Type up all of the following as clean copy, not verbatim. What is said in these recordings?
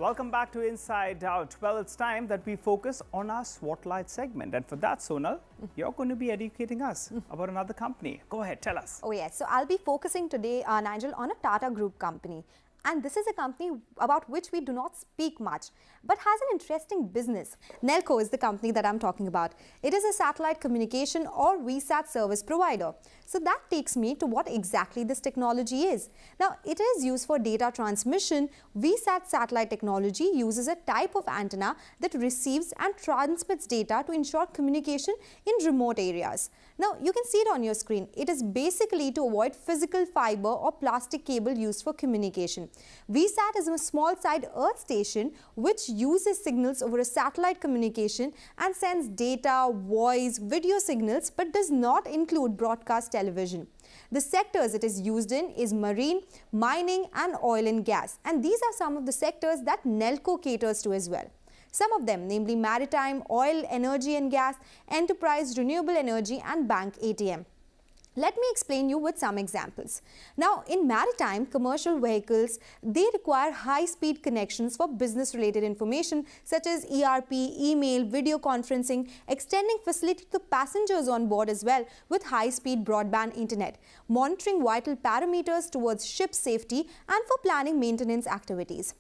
Welcome back to Inside Out. Well, it's time that we focus on our Swotlight segment. And for that, Sonal, you're going to be educating us about another company. Go ahead, tell us. Oh yes, so I'll be focusing today, Nigel, on a Tata Group company. And this is a company about which we do not speak much, but has an interesting business. Nelco is the company that I'm talking about. It is a satellite communication or VSAT service provider. So that takes me to what exactly this technology is. Now, it is used for data transmission. VSAT satellite technology uses a type of antenna that receives and transmits data to ensure communication in remote areas. Now, you can see it on your screen. It is basically to avoid physical fiber or plastic cable used for communication. VSAT is a small-sized Earth station which uses signals over a satellite communication and sends data, voice, video signals, but does not include broadcast television. The sectors it is used in is marine, mining and oil and gas. And these are some of the sectors that Nelco caters to as well. Some of them, namely maritime, oil, energy and gas, enterprise, renewable energy and bank ATM. Let me explain you with some examples. Now, in maritime, commercial vehicles, they require high-speed connections for business-related information such as ERP, email, video conferencing, extending facility to passengers on board as well with high-speed broadband internet, monitoring vital parameters towards ship safety and for planning maintenance activities.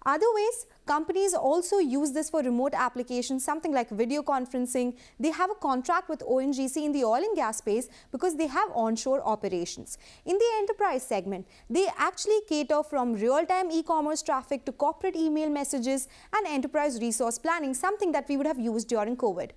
Other ways, companies also use this for remote applications, something like video conferencing. They have a contract with ONGC in the oil and gas space because they have onshore operations. In the enterprise segment, they actually cater from real-time e-commerce traffic to corporate email messages and enterprise resource planning, something that we would have used during COVID.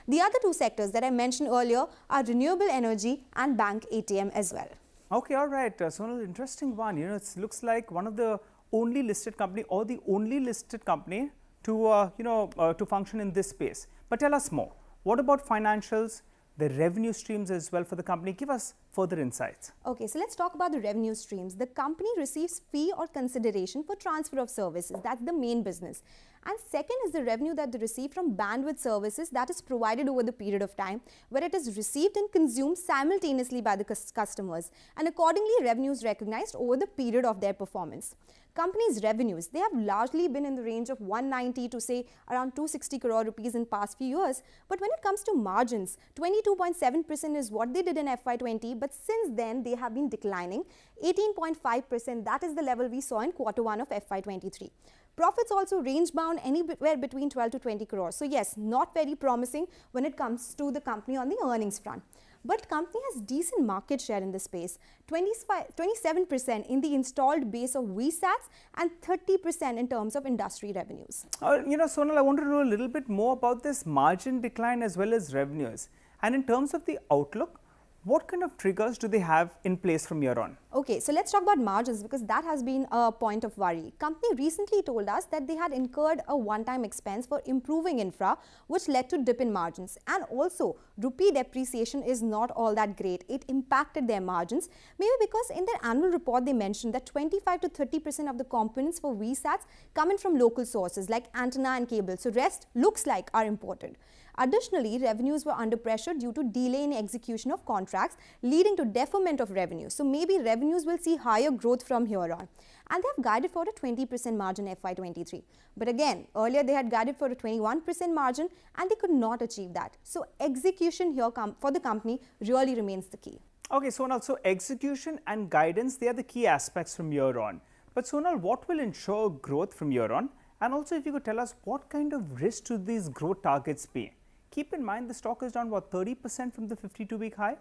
The other two sectors that I mentioned earlier are renewable energy and bank ATM as well. Okay, all right. Sonal, interesting one. You know, it looks like one of the only listed company or the only listed company to to function in this space. But tell us more. What about financials, the revenue streams as well for the company? Give us further insights. Okay, so let's talk about the revenue streams. The company receives fee or consideration for transfer of services. That's the main business. And second is the revenue that they receive from bandwidth services that is provided over the period of time, where it is received and consumed simultaneously by the customers. And accordingly, revenue is recognized over the period of their performance. Companies' revenues, they have largely been in the range of 190 to say around 260 crore rupees in past few years. But when it comes to margins, 22.7% is what they did in FY20, but since then they have been declining. 18.5%, that is the level we saw in Q1 of FY23. Profits also range bound anywhere between 12 to 20 crores. So yes, not very promising when it comes to the company on the earnings front. But company has decent market share in this space, 27% in the installed base of VSATs and 30% in terms of industry revenues. Sonal, I want to know a little bit more about this margin decline as well as revenues. And in terms of the outlook, what kind of triggers do they have in place from here on? Okay, so let's talk about margins because that has been a point of worry. Company recently told us that they had incurred a one-time expense for improving infra, which led to dip in margins. And also, rupee depreciation is not all that great. It impacted their margins, maybe because in their annual report they mentioned that 25 to 30% of the components for VSATs come in from local sources like antenna and cable. So rest looks like are imported. Additionally, revenues were under pressure due to delay in execution of contracts, leading to deferment of revenue. So maybe revenues will see higher growth from here on. And they have guided for a 20% margin FY23. But again, earlier they had guided for a 21% margin and they could not achieve that. So execution here for the company really remains the key. Okay, Sonal, so execution and guidance, they are the key aspects from here on. But Sonal, what will ensure growth from here on? And also if you could tell us what kind of risk to these growth targets be? Keep in mind the stock is down about 30% from the 52-week high.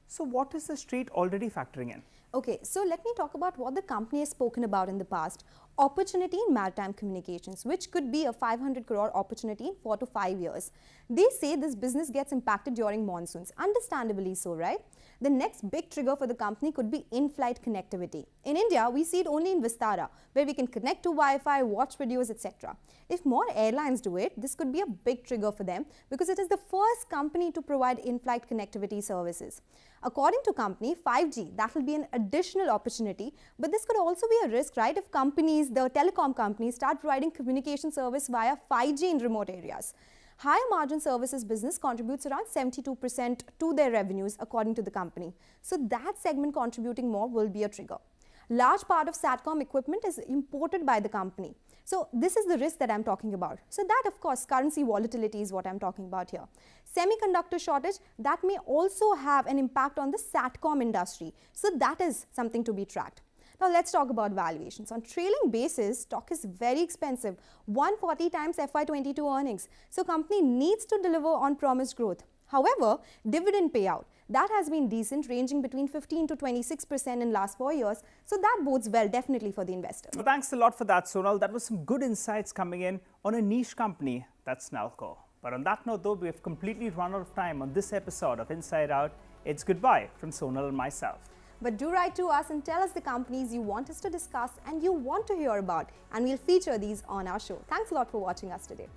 So what is the street already factoring in? Okay, so let me talk about what the company has spoken about in the past. Opportunity in maritime communications, which could be a 500 crore opportunity in 4 to 5 years. They say this business gets impacted during monsoons, understandably so, right? The next big trigger for the company could be in-flight connectivity. In India, we see it only in Vistara, where we can connect to Wi-Fi, watch videos, etc. If more airlines do it, this could be a big trigger for them because it is the first company to provide in-flight connectivity services. According to company, 5G, that will be an additional opportunity, but this could also be a risk, right? If companies, the telecom companies, start providing communication service via 5G in remote areas. Higher margin services business contributes around 72% to their revenues according to the company. So that segment contributing more will be a trigger. Large part of SATCOM equipment is imported by the company. So this is the risk that I'm talking about. So that, of course, currency volatility is what I'm talking about here. Semiconductor shortage, that may also have an impact on the SATCOM industry. So that is something to be tracked. Now let's talk about valuations. On trailing basis, stock is very expensive, 140 times FY22 earnings. So company needs to deliver on promised growth. However, dividend payout, that has been decent, ranging between 15 to 26% in last 4 years. So that bodes well definitely for the investor. Well, thanks a lot for that, Sonal. That was some good insights coming in on a niche company, that's Nelco. But on that note, though, we have completely run out of time on this episode of Inside Out. It's goodbye from Sonal and myself. But do write to us and tell us the companies you want us to discuss and you want to hear about, and we'll feature these on our show. Thanks a lot for watching us today.